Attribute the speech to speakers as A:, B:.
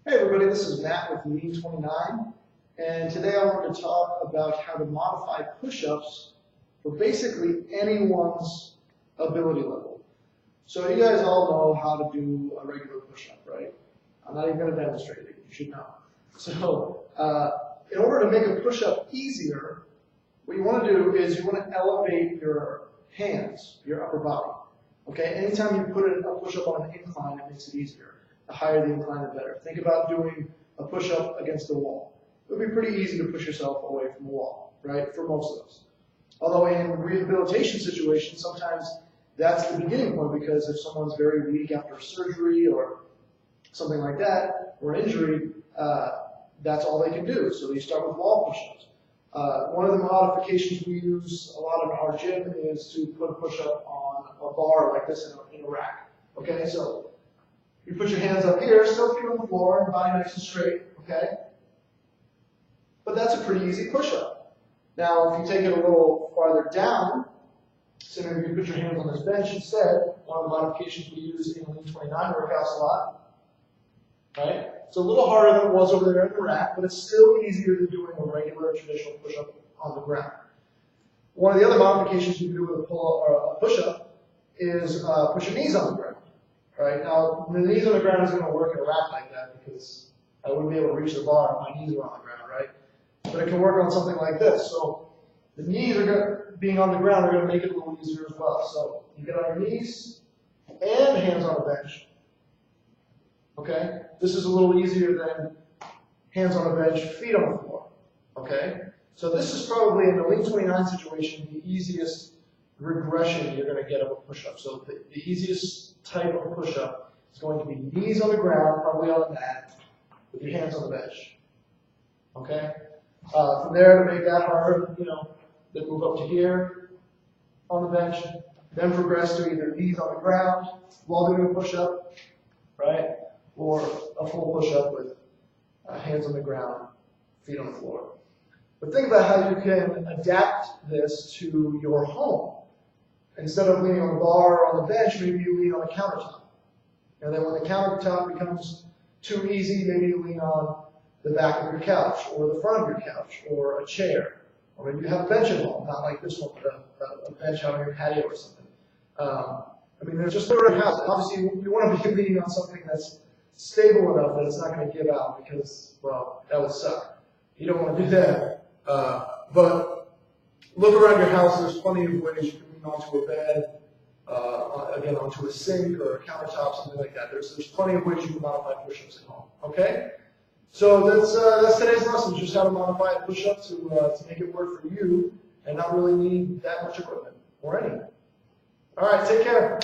A: Hey everybody, this is Matt with Lean 29, and today I want to talk about how to modify push-ups for basically anyone's ability level. So you guys all know how to do a regular push-up, right? I'm not even going to demonstrate it, you should know. So in order to make a push-up easier, what you want to do is you want to elevate your hands, your upper body. Okay, anytime you put a push-up on an incline, it makes it easier. The higher the incline, the better. Think about doing a push-up against a wall. It would be pretty easy to push yourself away from the wall, right, for most of us. Although in rehabilitation situations, sometimes that's the beginning point, because if someone's very weak after surgery or something like that, or injury, that's all they can do. So you start with wall push-ups. One of the modifications we use a lot in our gym is to put a push-up on a bar like this in a rack. Okay, so you put your hands up here, still feet on the floor, and body nice and straight, okay? But that's a pretty easy push-up. Now, if you take it a little farther down, so maybe you can put your hands on this bench instead. One of the modifications we use in Lean 29 workouts a lot, right? It's a little harder than it was over there in the rack, but it's still easier than doing a regular traditional push-up on the ground. One of the other modifications you can do with a push-up is put your knees on the ground. Right, now, the knees on the ground isn't going to work in a rack like that because I wouldn't be able to reach the bar if my knees were on the ground, right? But it can work on something like this. So the knees being on the ground are going to make it a little easier as well. So you get on your knees and hands on the bench. Okay? This is a little easier than hands on the bench, feet on the floor. Okay? So this is probably, in the Lean 29 situation, the easiest regression you're going to get of a push-up. So the easiest type of push-up is going to be knees on the ground, probably on the mat, with your hands on the bench. Okay? From there, to make that harder, then move up to here on the bench, then progress to either knees on the ground while doing a push-up, right? Or a full push-up with hands on the ground, feet on the floor. But think about how you can adapt this to your home. Instead of leaning on the bar or on the bench, maybe you lean on a countertop. And then when the countertop becomes too easy, maybe you lean on the back of your couch, or the front of your couch, or a chair. Or maybe you have a bench at home, not like this one, but a bench out on your patio or something. There's just different houses. Obviously, you want to be leaning on something that's stable enough that it's not going to give out because, well, that would suck. You don't want to do that. But look around your house. There's plenty of ways you can onto a bed, again, onto a sink or a countertop, something like that. There's plenty of ways you can modify push-ups at home. Okay? So that's today's lesson, just how to modify a push-up to make it work for you and not really need that much equipment or any. All right, take care.